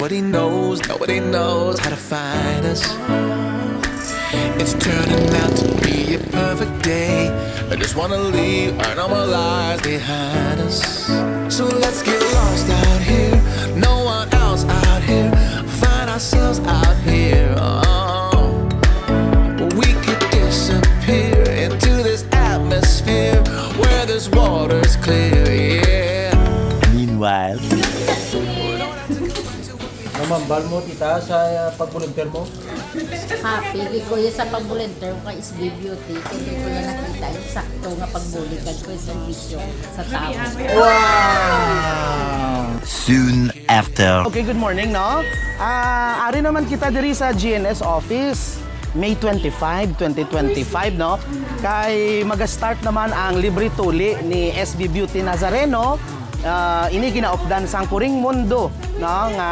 nobody knows how to find us. It's turning out to be a perfect day. I just wanna leave our normal lives behind us. So let's get lost out here, no one else out here. Find ourselves out here. Oh, we could disappear into this atmosphere where this water's clear. Yeah. Meanwhile, Namambal mo tita sa pag-volunteer mo? Happy ko yung sa pag-volunteer ko kay SB Beauty. Kaya ko yung nakita yung sakto nga pagbuligan ko yung servisyo sa tao. Wow! soon after. Okay, good morning, no? Ari naman kita diri sa GNS office. May 25, 2025, no? Kay mag-start naman ang libre tuli ni SB Beauty Nazareno. Ini ginaupdan sang Kuring Mundo, no? Nga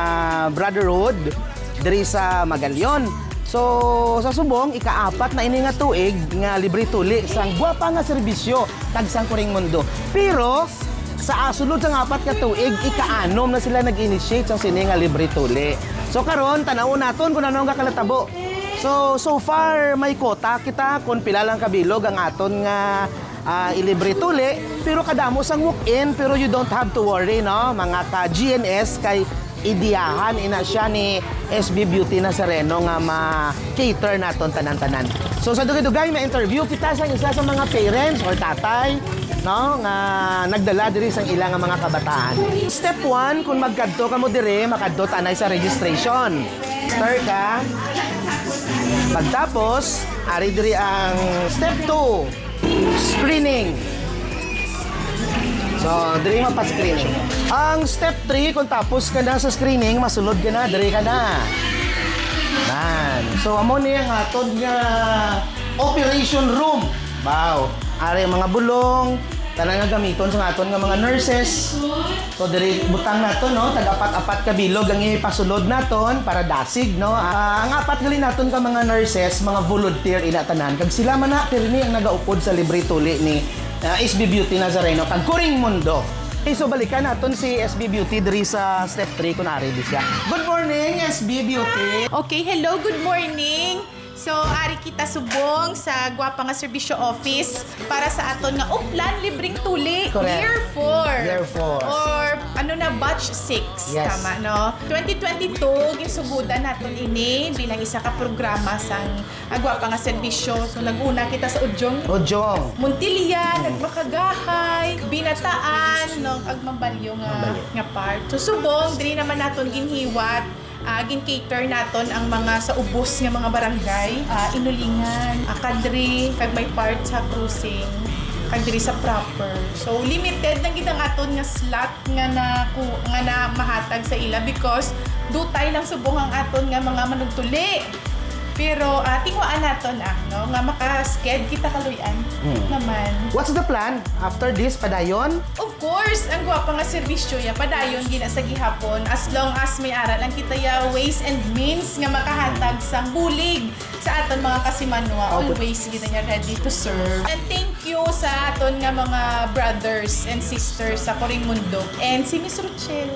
brotherhood diri sa Magallaon. So sa subong ikaapat na ini nga tuig nga libre tuli sang gwapa nga serbisyo tag sang Kuring Mundo. Pero sa sulod sa apat ka tuig ikaanom na sila nag-initiate sang sini nga libre tuli. So karon tanaw naton kung ano nga kalatabo. So far may kota kita kung pila lang kabilog ang aton nga ilibre tuli, pero kadamo sang walk-in, pero you don't have to worry, no? Mga ka-GNS kay idiyahan ina siya ni SB Beauty Nazareno nga ma-cater naton tanan-tanan. So sa dugay-dugay ma-interview kita sa isa sa mga parents or tatay, no, nga nagdala diri sang ilang nga mga kabataan. Step 1, kung magkadto ka mo diri, makadto tanay sa registration. Start ka. Pagtapos, ari diri ang step 2. Screening. So, diri mapa-screening. Ang step 3, kung tapos ka na sa screening, masulod ka na, diri ka na. Man. So, amo niya ang atod nga operation room. Wow. Ari mga bulong, tanang nga gamiton sa aton nga mga nurses. So diri butang naton, no, tag-apat-apat ka bilog ang ipasulod naton para dasig, no. Ang apat gali naton ka mga nurses, mga volunteer ina tanan. Kag sila man na pirmi ang nagaupod sa libre tuli ni SB Beauty Nazareno kag Kuring Mundo. Okay, so balikan naton si SB Beauty diri sa step 3 kun ari di siya. Good morning, SB Beauty. Okay, hello, good morning. So, ari kita subong sa Gwapa nga Serbisyo Office para sa aton nga uplan libreng tuli. Correct. Year 4. Year 4. Or ano na, batch 6. Yes. Tama, no? 2022, ginsubudan naton ini bilang isa ka programa sang Gwapa nga Serbisyo. So, naguna kita sa Udyong. Ojong. Muntilia, Nagmakagahay, Binataan, no, Agmambalyo nga part. So subong diri naman naton ginhiwat, gin-cater naton ang mga sa ubos nga mga barangay, Inulingan, Kadri, kag may part sa cruising, kag diri sa proper. So limited lang gid ang aton nga slot nga na mahatag sa ila because dutay lang subong ang aton nga mga manugtuli. Pero tingwaan naton no, nga maka-sked kita kaluyan naman. What's the plan after this padayon? Of course, ang gwapa nga serbisyo ya padayon gina sa gihapon as long as may aral lang kita ya ways and means nga makahatag sang bulig sa aton mga kasimanwa. Always gina niya ready to serve. And thank you sa aton nga mga brothers and sisters sa Kuring Mundo. And si Miss Rochelle,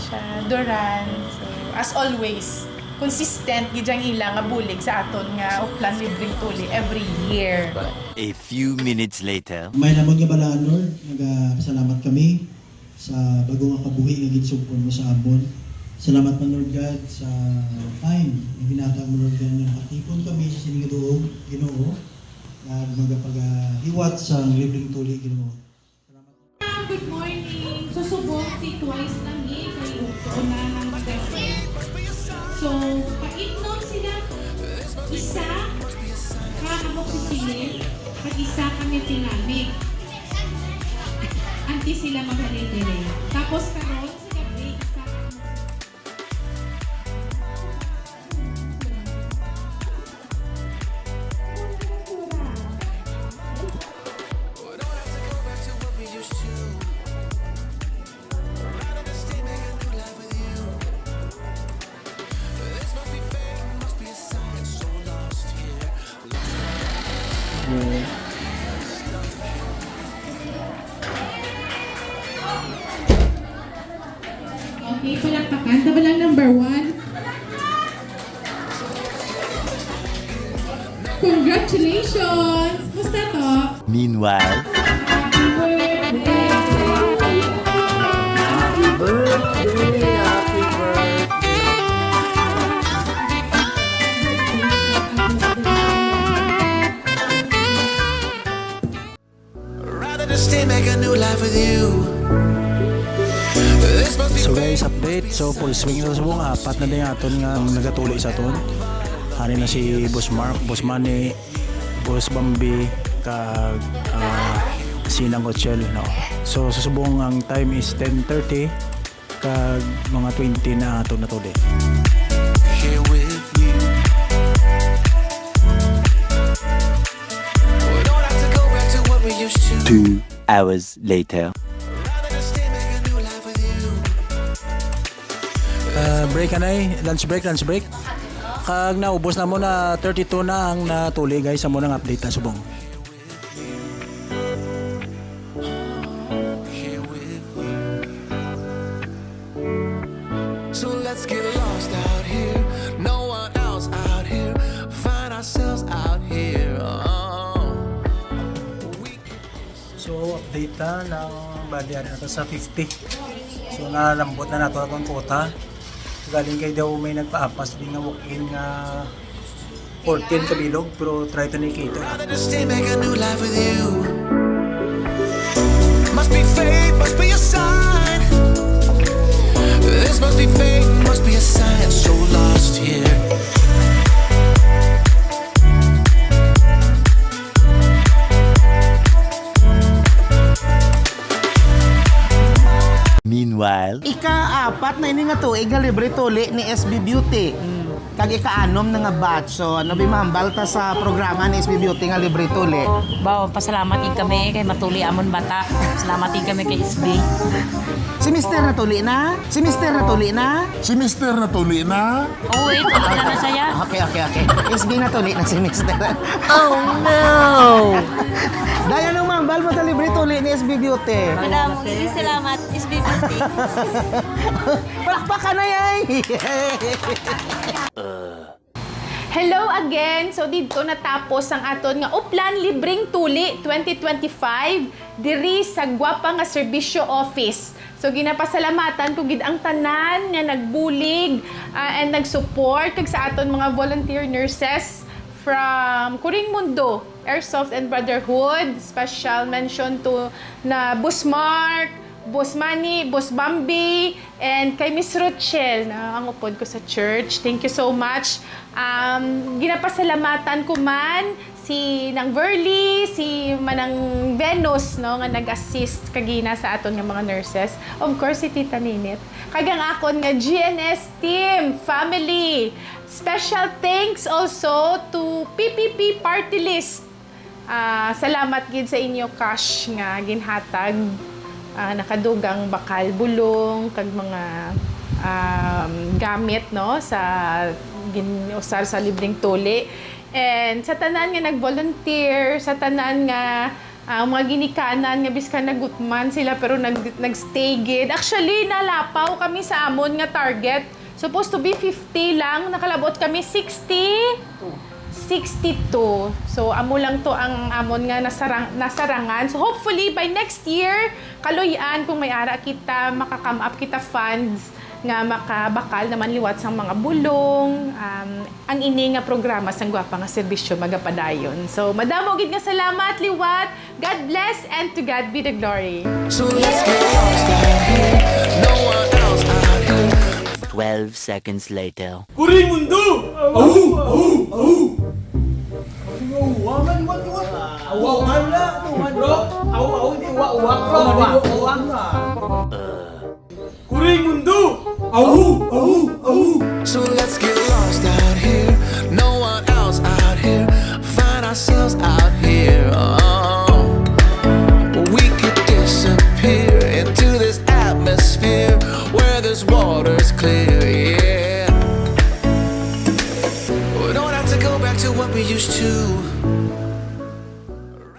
siya, Doran. So, as always, consistent gidyang ilang nga bulig sa aton nga uplan libreng tuli every year. A few minutes later. May namon nga balaan, Lord. Nagpasalamat kami sa bago nga kabuhi nga ginsugpon mo sa amon. Salamat man, Lord God, sa time na binatag mo, Lord God, na nakatipon kami sa sining doog, Ginoo, na magapagahiwat sa libreng tuli, Ginoo. Good morning. Susubok si twice lang ni kay una ng step. So, pag-inom sila, isa ka-amoxicillin, at isa kami tinamig. Anti sila maghalin-halin. Tapos karon sa gabi, isa Okay, palakpakan. Tabalang number 1. Congratulations! Musta to? Meanwhile, Rather than stay, make a new life with you. This must be So guys, update. So full swing na sa subong. Apat na din aton nga nagatuli sa aton. Hani na si Boss Mark, Boss Manny, Boss Bambi, kag Sinang Hotel. No? So sa subong ang time is 10:30 kag mga 20 na aton natuli. here with you. We don't have to go back to what we used to. 2 hours later. Rather than stay, make a new life with you. Break anay, lunch break. Kag naubos na mo na 32 na ang natuli guys, amo nang update na subong. Here with you. So let's get lost out here. No one else out here. Find ourselves out here. So update na ng balian nato sa 50. So nalambot na nato ang quota. Galing kay daw may nagpaapas din nga walk-in nga 14 kabilog pero try to cater. Rather than stay, make a new life with you. Must be fate, must be a sign. This must be fate, must be a sign. So lost here. Meanwhile, Ika-apat na ini nga tuig nga libre tuli ni SB Beauty. Kag ika-anom na nga batch. So ano bimahambal ta sa programa ni SB Beauty nga libre tuli. Bao, pasalamat din kami kay matuli amon bata. Salamat din kami kay SB. Si Mr. na tuli na? Si Mr. na tuli na? Si Mr. na tuli na? Oh, wait, wala na saya. Okay. SB na tuli na si Mr. Oh no! Daya nung mambal mo sa libre tuli ni SB Beauty. Madamong salamat, SB Beauty. Palakpakan na yay! Hello again! So dito natapos ang aton nga Uplan Libreng Tuli 2025 diri sa gwapa nga serbisyo office. So ginapasalamatan ko gid ang tanan nga nagbulig and nagsupport kag sa aton mga volunteer nurses from Kuring Mundo, Airsoft and Brotherhood. Special mention to na Boss Mark, Boss Manny, Boss Bambi, and kay Miss Rochelle na ang upod ko sa church. Thank you so much. Ginapasalamatan ko man si Nang Verly, si Manang Venus no nga nag-assist kagina sa aton nga mga nurses. Of course si Tita Ninit. Kagang akon nga GNS team, family. Special thanks also to PPP Party List. Salamat gid sa inyo cash nga ginhatag. Nakadugang bakal bulong kag mga gamit no sa ginusar sa libreng tuli, and sa tanan nga nag-volunteer, sa tanan nga mga ginikanan nga biskan nagutman sila pero nagstay gid. Actually nalapaw kami sa amon nga target, supposed to be 50 lang, nakalabot kami 62. So, amo lang to ang amon nga nasarangan. So, hopefully, by next year, kaluyan kung may ara kita, makakam up kita funds nga makabakal naman liwat sa mga bulong, ang ini nga programa sa gwapa nga serbisyo magapadayon. So, madamo gid nga salamat, liwat. God bless and to God be the glory. So let's get lost out here. No one else out here. 12 seconds later. So let's get lost out here. No one else out here. Find ourselves out here. We could disappear into this atmosphere where this water's clear. Yeah. We don't have to go back to what we used to.